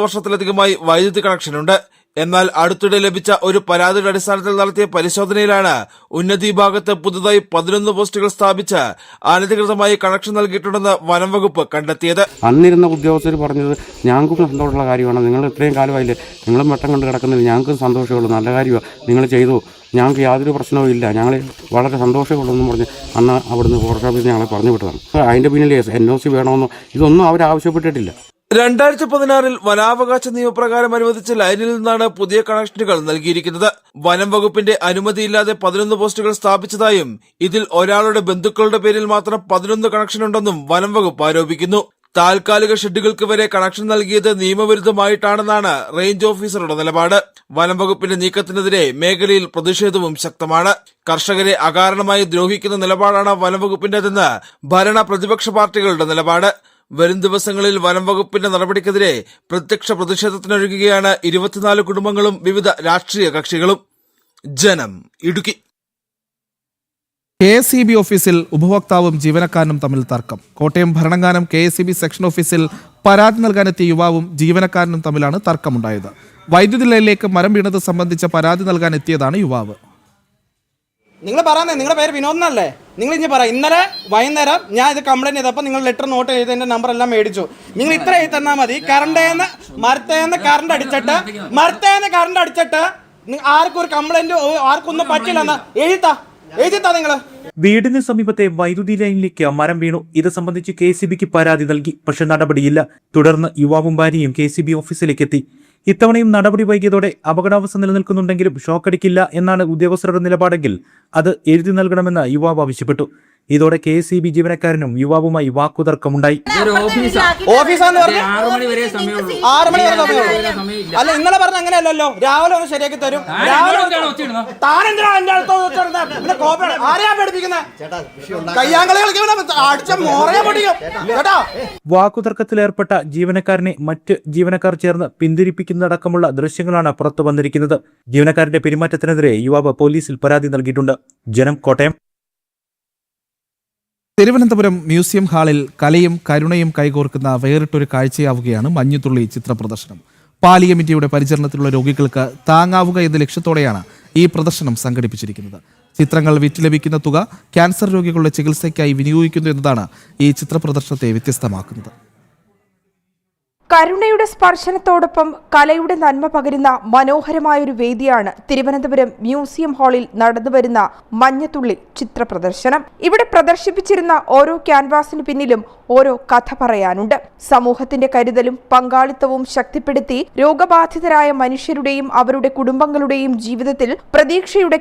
വർഷത്തിലധികമായി വൈദ്യുതി കണക്ഷനുണ്ട്. എന്നാൽ അടുത്തിടെ ലഭിച്ച ഒരു പരാതിയുടെ അടിസ്ഥാനത്തിൽ നടത്തിയ പരിശോധനയിലാണ് ഉന്നതി വിഭാഗത്ത് പുതുതായി 11 പോസ്റ്റുകൾ സ്ഥാപിച്ച് അനധികൃതമായി കണക്ഷൻ നൽകിയിട്ടുണ്ടെന്ന് വനം വകുപ്പ് കണ്ടെത്തിയത്. അന്നിരുന്ന ഉദ്യോഗസ്ഥർ പറഞ്ഞത് ഞങ്ങൾക്കും സന്തോഷമുള്ള കാര്യമാണ്, നിങ്ങൾ ഇത്രയും കാലമായില്ലേ, നിങ്ങളും വെട്ടം കണ്ട് കിടക്കുന്നില്ല, ഞങ്ങൾക്കും സന്തോഷമുള്ളൂ, നല്ല കാര്യമാണ്, നിങ്ങൾ ചെയ്തു, ഞങ്ങൾക്ക് യാതൊരു പ്രശ്നവും ഇല്ല, ഞങ്ങൾ വളരെ സന്തോഷമുള്ളതെന്ന് പറഞ്ഞ് അന്ന് അവിടുന്ന് ഫോറസ്റ്റ് ഓഫീസിൽ ഞങ്ങളെ പറഞ്ഞു വിട്ടതാണ്. അതിൻ്റെ പിന്നിൽ NOC വേണമെന്നോ ഇതൊന്നും അവർ ആവശ്യപ്പെട്ടിട്ടില്ല. 2016 വനാവകാശ നിയമപ്രകാരം അനുവദിച്ച ലൈനിൽ നിന്നാണ് പുതിയ കണക്ഷനുകൾ നൽകിയിരിക്കുന്നത്. വനം വകുപ്പിന്റെ അനുമതിയില്ലാതെ 11 പോസ്റ്റുകൾ സ്ഥാപിച്ചതായും ഇതിൽ ഒരാളുടെ ബന്ധുക്കളുടെ പേരിൽ മാത്രം 11 കണക്ഷൻ ഉണ്ടെന്നും വനം വകുപ്പ് ആരോപിക്കുന്നു. താൽക്കാലിക ഷെഡുകൾക്ക് വരെ കണക്ഷൻ നൽകിയത് നിയമവിരുദ്ധമായിട്ടാണെന്നാണ് റേഞ്ച് ഓഫീസറുടെ നിലപാട്. വനം വകുപ്പിന്റെ നീക്കത്തിനെതിരെ മേഖലയിൽ പ്രതിഷേധവും ശക്തമാണ്. കർഷകരെ അകാരണമായി ദ്രോഹിക്കുന്ന നിലപാടാണ് വനം വകുപ്പിന്റേതെന്ന് ഭരണ പ്രതിപക്ഷ പാർട്ടികളുടെ നിലപാട്. വരും ദിവസങ്ങളിൽ വനം വകുപ്പിന്റെ നടപടിക്കെതിരെ പ്രത്യക്ഷ പ്രതിഷേധത്തിനൊരുങ്ങുകയാണ് 24 കുടുംബങ്ങളും വിവിധ രാഷ്ട്രീയ കക്ഷികളും. ജനം, ഇടുക്കി. KSEB ഓഫീസിൽ ഉപഭോക്താവും ജീവനക്കാരനും തമ്മിൽ തർക്കം. കോട്ടയം ഭരണങ്ങാനം KSEB സെക്ഷൻ ഓഫീസിൽ പരാതി നൽകാനെത്തിയ യുവാവും ജീവനക്കാരനും തമ്മിലാണ് തർക്കമുണ്ടായത്. വൈദ്യുതി ലൈനിലേക്ക് മരം വീണത് സംബന്ധിച്ച പരാതി നൽകാൻ എത്തിയതാണ് യുവാവ്. നിങ്ങൾ പറയുന്നത് നിങ്ങളുടെ പേര് വിനോദനല്ലേ? നിങ്ങൾ ഇനി പറ, ഇന്നലെ വൈകുന്നേരം ഞാൻ ഇത് കംപ്ലൈൻറ്റ് ചെയ്തപ്പോൾ നിങ്ങൾ ലെറ്റർ നോട്ട് ചെയ്ത് എൻ്റെ നമ്പർ എല്ലാം മേടിച്ചു. നിങ്ങൾ ഇത്ര എഴുതി തന്നാൽ മതി. മരത്തേന്ന് കറണ്ട് അടിച്ചിട്ട് ആർക്കും ഒരു കംപ്ലൈൻറ്റ് ആർക്കൊന്നും പറ്റില്ലെന്ന് എഴുതിത്താ നിങ്ങൾ. വീടിന് സമീപത്തെ വൈദ്യുതി ലൈനിലേക്ക് മരം വീണു. ഇത് സംബന്ധിച്ച് KSEBക്ക് പരാതി നൽകി. പക്ഷെ നടപടിയില്ല. തുടർന്ന് യുവാവും ഭാര്യയും KSEB ഓഫീസിലേക്ക് എത്തി. ഇത്തവണയും നടപടി വൈകിയതോടെ അപകടാവസ്ഥ നിലനിൽക്കുന്നുണ്ടെങ്കിലും ഷോക്കടിക്കില്ല എന്നാണ് ഉദ്യോഗസ്ഥരുടെ നിലപാടെങ്കിൽ അത് എഴുതി നൽകണമെന്ന് യുവാവ് ആവശ്യപ്പെട്ടു. ഇതോടെ KSEB ജീവനക്കാരനും യുവാവുമായി വാക്കുതർക്കമുണ്ടായി. അല്ല, ഇന്നലെ പറഞ്ഞ അങ്ങനെയല്ലോ, രാവിലെ ഒന്ന് ശരിയാക്കി തരും. വാക്കുതർക്കത്തിലേർപ്പെട്ട ജീവനക്കാരനെ മറ്റ് ജീവനക്കാർ ചേർന്ന് പിന്തിരിപ്പിക്കുന്നതടക്കമുള്ള ദൃശ്യങ്ങളാണ് പുറത്തു വന്നിരിക്കുന്നത്. ജീവനക്കാരന്റെ പെരുമാറ്റത്തിനെതിരെ യുവാവ് പോലീസിൽ പരാതി നൽകിയിട്ടുണ്ട്. ജനം, കോട്ടയം. തിരുവനന്തപുരം മ്യൂസിയം ഹാളിൽ കലയും കരുണയും കൈകോർക്കുന്ന വേറിട്ടൊരു കാഴ്ചയാവുകയാണ് മഞ്ഞുതുള്ളി ചിത്ര പ്രദർശനം. പാലിയമിറ്റിയുടെ പരിചരണത്തിലുള്ള രോഗികൾക്ക് താങ്ങാവുക എന്ന ലക്ഷ്യത്തോടെയാണ് ഈ പ്രദർശനം സംഘടിപ്പിച്ചിരിക്കുന്നത്. ചിത്രങ്ങൾ വിറ്റ് ലഭിക്കുന്ന തുക ക്യാൻസർ രോഗികളുടെ ചികിത്സയ്ക്കായി വിനിയോഗിക്കുന്നു എന്നതാണ് ഈ ചിത്ര പ്രദർശനത്തെ വ്യത്യസ്തമാക്കുന്നത്. കരുണയുടെ സ്പർശനത്തോടൊപ്പം കലയുടെ നന്മ പകരുന്ന മനോഹരമായൊരു വേദിയാണ് തിരുവനന്തപുരം മ്യൂസിയം ഹാളിൽ നടന്നുവരുന്ന മഞ്ഞത്തുള്ളി ചിത്ര പ്രദർശനം. ഇവിടെ പ്രദർശിപ്പിച്ചിരുന്ന ഓരോ ക്യാൻവാസിന് പിന്നിലും ഓരോ കഥ പറയാനുണ്ട്. സമൂഹത്തിന്റെ കരുതലും പങ്കാളിത്തവും ശക്തിപ്പെടുത്തി രോഗബാധിതരായ മനുഷ്യരുടെയും അവരുടെ കുടുംബങ്ങളുടെയും ജീവിതത്തിൽ പ്രതീക്ഷയുടെ